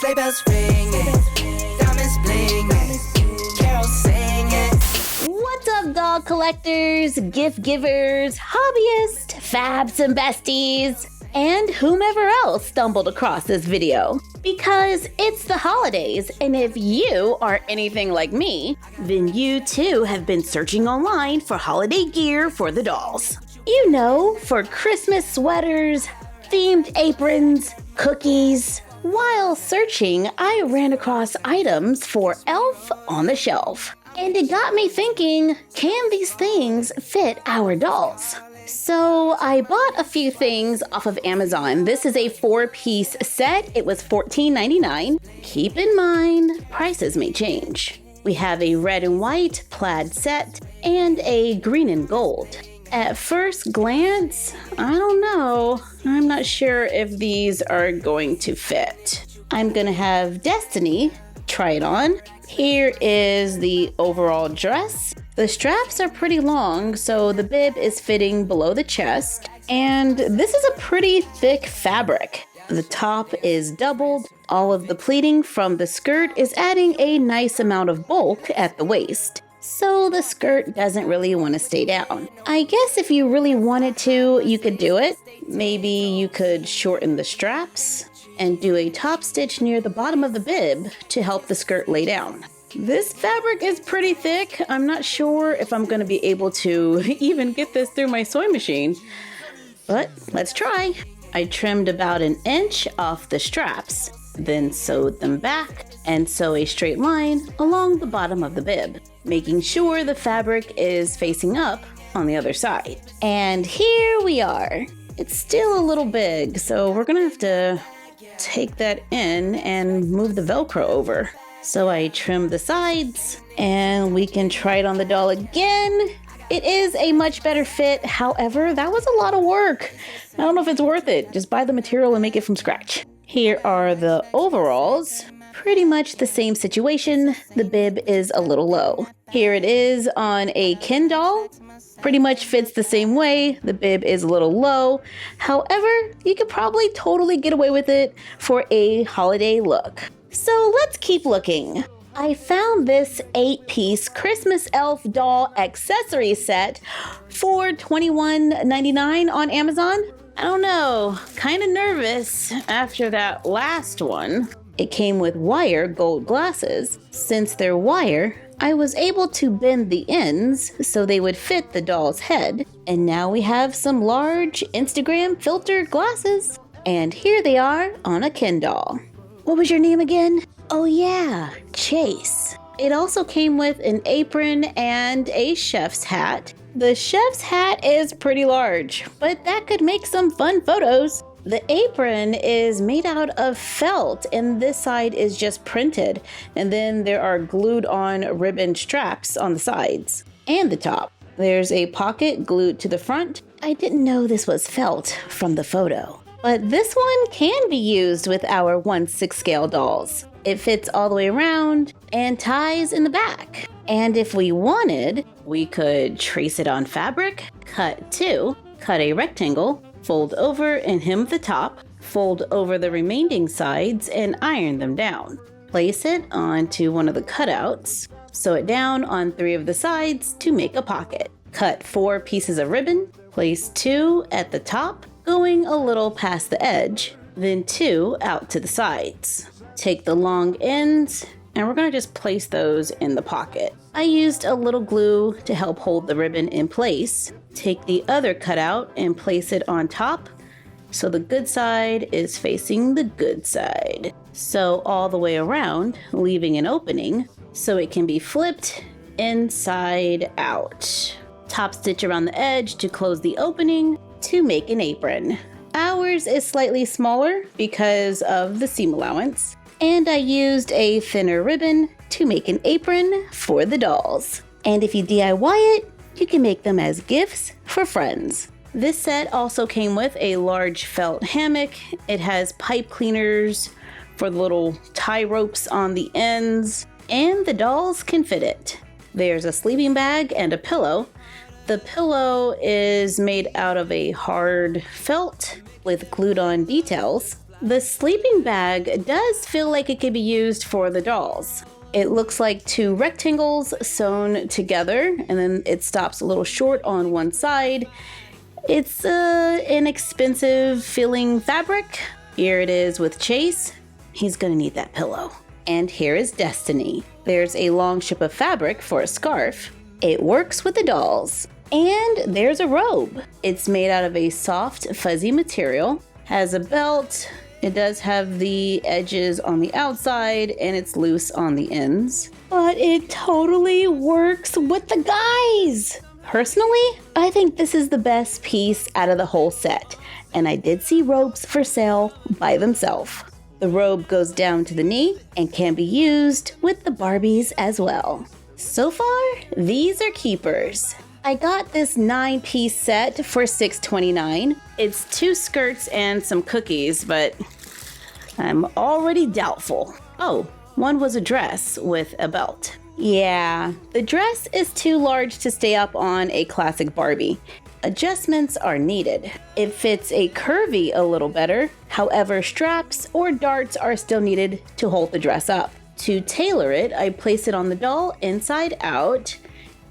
Sleigh bells ringing, diamonds blinging, carols singing. What's up, doll collectors, gift givers, hobbyists, fabs and besties, and whomever else stumbled across this video? Because it's the holidays, and if you are anything like me, then you too have been searching online for holiday gear for the dolls. You know, for Christmas sweaters, themed aprons, cookies. While searching, I ran across items for Elf on the Shelf. And it got me thinking, can these things fit our dolls? So I bought a few things off of Amazon. This is a 4-piece set. It was $14.99. Keep in mind, prices may change. We have a red and white plaid set and a green and gold. At first glance, I don't know. I'm not sure if these are going to fit. I'm gonna have Destiny try it on. Here is the overall dress. The straps are pretty long, so the bib is fitting below the chest. And this is a pretty thick fabric. The top is doubled. All of the pleating from the skirt is adding a nice amount of bulk at the waist. So the skirt doesn't really want to stay down. I guess if you really wanted to, you could do it. Maybe you could shorten the straps and do a top stitch near the bottom of the bib to help the skirt lay down. This fabric is pretty thick. I'm not sure if I'm going to be able to even get this through my sewing machine, but let's try. I trimmed about 1 inch off the straps, then sewed them back and sew a straight line along the bottom of the bib, making sure the fabric is facing up on the other side. And here we are. It's still a little big, so we're gonna have to take that in and move the Velcro over. So I trimmed the sides and we can try it on the doll again. It is a much better fit. However, that was a lot of work. I don't know if it's worth it. Just buy the material and make it from scratch. Here are the overalls. Pretty much the same situation. The bib is a little low. Here it is on a Ken doll. Pretty much fits the same way. The bib is a little low. However, you could probably totally get away with it for a holiday look. So let's keep looking. I found this 8-piece Christmas elf doll accessory set for $21.99 on Amazon. I don't know, kind of nervous after that last one. It came with wire gold glasses. Since they're wire, I was able to bend the ends so they would fit the doll's head. And now we have some large Instagram filter glasses. And here they are on a Ken doll. What was your name again? Oh yeah, Chase. It also came with an apron and a chef's hat. The chef's hat is pretty large, but that could make some fun photos. The apron is made out of felt and this side is just printed. And then there are glued on ribbon straps on the sides and the top. There's a pocket glued to the front. I didn't know this was felt from the photo. But this one can be used with our 1/6 scale dolls. It fits all the way around and ties in the back. And if we wanted, we could trace it on fabric, cut 2, cut a rectangle, fold over and hem the top, fold over the remaining sides and iron them down. Place it onto one of the cutouts, sew it down on 3 of the sides to make a pocket. Cut 4 pieces of ribbon, place 2 at the top, going a little past the edge, then 2 out to the sides. Take the long ends and we're gonna just place those in the pocket. I used a little glue to help hold the ribbon in place. Take the other cutout and place it on top so the good side is facing the good side. Sew all the way around, leaving an opening so it can be flipped inside out. Top stitch around the edge to close the opening to make an apron. Ours is slightly smaller because of the seam allowance, and I used a thinner ribbon to make an apron for the dolls. And if you DIY it, you can make them as gifts for friends. This set also came with a large felt hammock. It has pipe cleaners for the little tie ropes on the ends, and the dolls can fit it. There's a sleeping bag and a pillow. The pillow is made out of a hard felt with glued on details. The sleeping bag does feel like it could be used for the dolls. It looks like two rectangles sewn together, and then it stops a little short on one side. It's an expensive feeling fabric. Here it is with Chase. He's gonna need that pillow. And here is Destiny. There's a long strip of fabric for a scarf. It works with the dolls. And there's a robe. It's made out of a soft, fuzzy material, has a belt. It does have the edges on the outside and it's loose on the ends. But it totally works with the guys! Personally, I think this is the best piece out of the whole set. And I did see robes for sale by themselves. The robe goes down to the knee and can be used with the Barbies as well. So far, these are keepers. I got this 9-piece set for $6.29. It's 2 skirts and some cookies, but I'm already doubtful. Oh, one was a dress with a belt. Yeah, the dress is too large to stay up on a classic Barbie. Adjustments are needed. It fits a curvy a little better. However, straps or darts are still needed to hold the dress up. To tailor it, I place it on the doll inside out,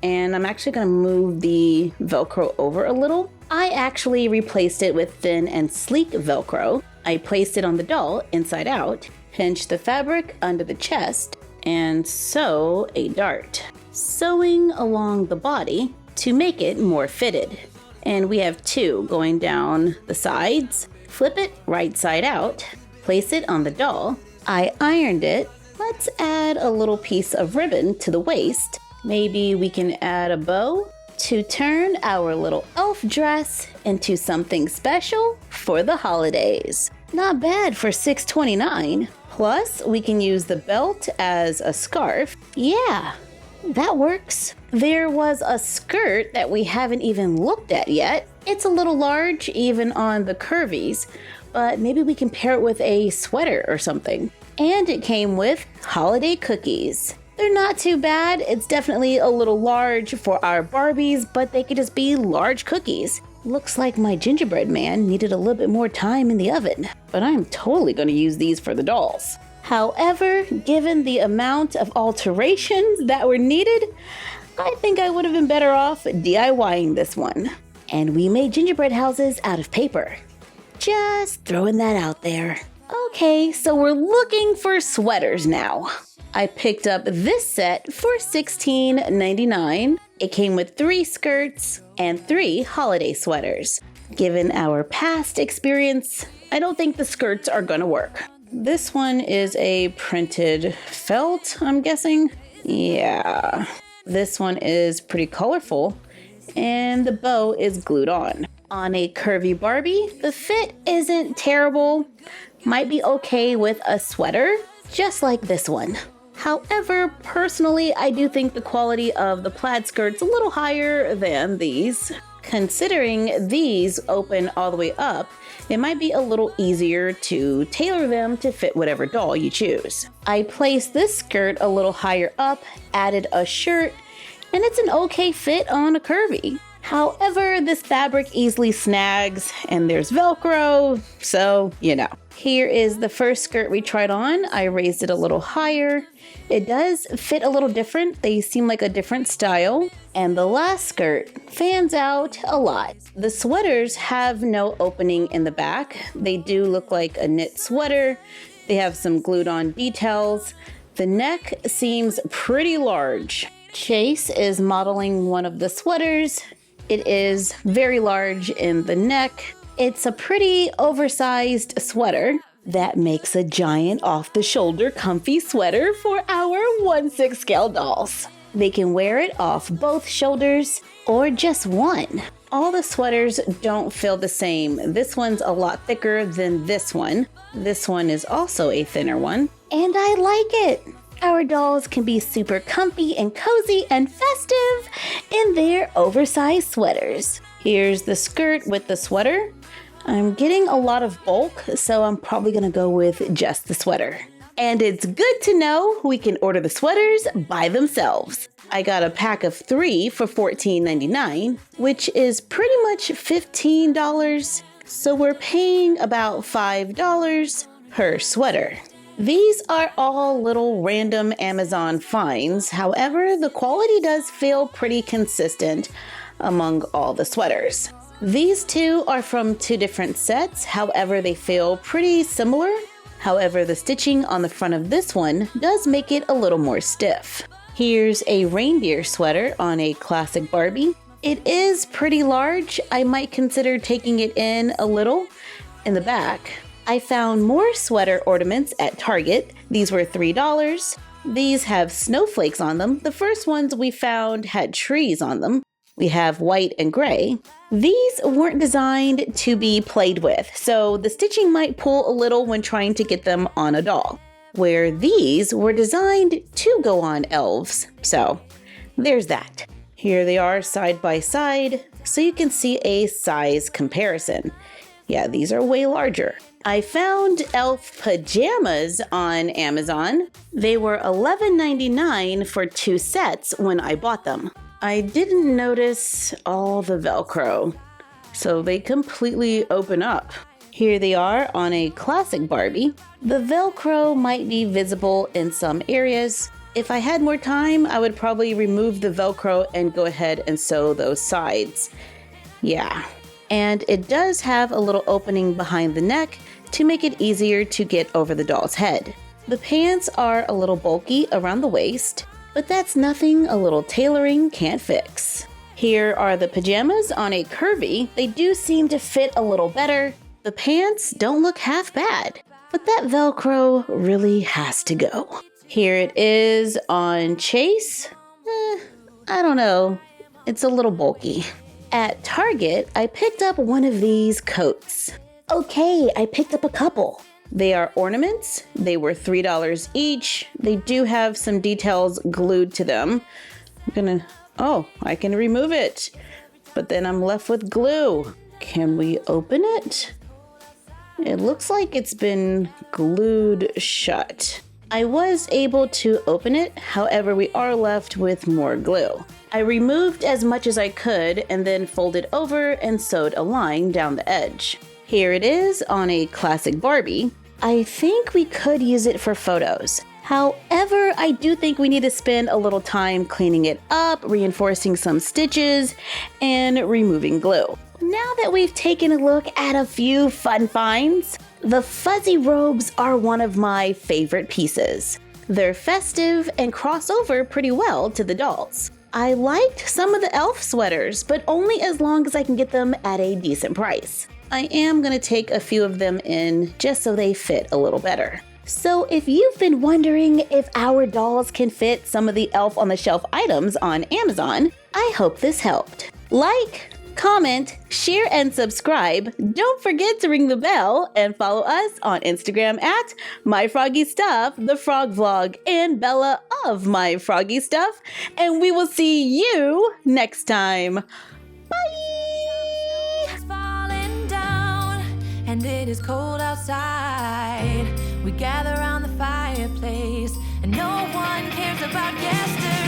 and I'm actually going to move the Velcro over a little. I actually replaced it with thin and sleek Velcro. I placed it on the doll inside out, pinched the fabric under the chest, and sew a dart, sewing along the body to make it more fitted. And we have 2 going down the sides. Flip it right side out, place it on the doll. I ironed it. Let's add a little piece of ribbon to the waist. Maybe we can add a bow to turn our little elf dress into something special for the holidays. Not bad for $6.29. Plus, we can use the belt as a scarf. Yeah, that works. There was a skirt that we haven't even looked at yet. It's a little large even on the curvies, but maybe we can pair it with a sweater or something. And it came with holiday cookies. They're not too bad. It's definitely a little large for our Barbies, but they could just be large cookies. Looks like my gingerbread man needed a little bit more time in the oven, but I'm totally going to use these for the dolls. However, given the amount of alterations that were needed, I think I would have been better off DIYing this one. And we made gingerbread houses out of paper. Just throwing that out there. Okay, so we're looking for sweaters now. I picked up this set for $16.99. It came with 3 skirts and 3 holiday sweaters. Given our past experience, I don't think the skirts are gonna work. This one is a printed felt, I'm guessing. Yeah. This one is pretty colorful, and the bow is glued on. On a curvy Barbie, the fit isn't terrible. Might be okay with a sweater, just like this one. However, personally, I do think the quality of the plaid skirt's a little higher than these. Considering these open all the way up, it might be a little easier to tailor them to fit whatever doll you choose. I placed this skirt a little higher up, added a shirt, and it's an okay fit on a curvy. However, this fabric easily snags, and there's Velcro, so you know. Here is the first skirt we tried on. I raised it a little higher. It does fit a little different. They seem like a different style. And the last skirt fans out a lot. The sweaters have no opening in the back. They do look like a knit sweater. They have some glued on details. The neck seems pretty large. Chase is modeling one of the sweaters. It is very large in the neck. It's a pretty oversized sweater that makes a giant off-the-shoulder comfy sweater for our 1/6 scale dolls. They can wear it off both shoulders or just one. All the sweaters don't feel the same. This one's a lot thicker than this one. This one is also a thinner one, and I like it. Our dolls can be super comfy and cozy and festive in their oversized sweaters. Here's the skirt with the sweater. I'm getting a lot of bulk, so I'm probably gonna go with just the sweater. And it's good to know we can order the sweaters by themselves. I got a pack of 3 for $14.99, which is pretty much $15 So we're paying about $5 per sweater. These are all little random Amazon finds. However, the quality does feel pretty consistent among all the sweaters. These two are from two different sets. However, they feel pretty similar. However, the stitching on the front of this one does make it a little more stiff. Here's a reindeer sweater on a classic Barbie. It is pretty large. I might consider taking it in a little in the back. I found more sweater ornaments at Target. These were $3. These have snowflakes on them. The first ones we found had trees on them. We have white and gray. These weren't designed to be played with, so the stitching might pull a little when trying to get them on a doll, where these were designed to go on elves. So there's that. Here they are side by side, so you can see a size comparison. Yeah, these are way larger. I found elf pajamas on Amazon. They were $11.99 for 2 sets when I bought them. I didn't notice all the Velcro, so they completely open up. Here they are on a classic Barbie. The Velcro might be visible in some areas. If I had more time, I would probably remove the Velcro and go ahead and sew those sides. Yeah. And it does have a little opening behind the neck to make it easier to get over the doll's head. The pants are a little bulky around the waist, but that's nothing a little tailoring can't fix. Here are the pajamas on a curvy. They do seem to fit a little better. The pants don't look half bad, but that Velcro really has to go. Here it is on Chase. I don't know. It's a little bulky. At Target, I picked up one of these coats. Okay, I picked up a couple. They are ornaments. They were $3 each. They do have some details glued to them. I can remove it. But then I'm left with glue. Can we open it? It looks like it's been glued shut. I was able to open it, however, we are left with more glue. I removed as much as I could and then folded over and sewed a line down the edge. Here it is on a classic Barbie. I think we could use it for photos. However, I do think we need to spend a little time cleaning it up, reinforcing some stitches, and removing glue. Now that we've taken a look at a few fun finds, the fuzzy robes are one of my favorite pieces. They're festive and cross over pretty well to the dolls. I liked some of the elf sweaters, but only as long as I can get them at a decent price. I am going to take a few of them in just so they fit a little better. So if you've been wondering if our dolls can fit some of the elf on the shelf items on Amazon, I hope this helped. Like, comment, share, and subscribe. Don't forget to ring the bell and follow us on Instagram at MyFroggyStuff, The Frog Vlog, and Bella of My Froggy Stuff. And we will see you next time. Bye! It's falling down and it is cold outside. We gather around the fireplace and no one cares about yesterday.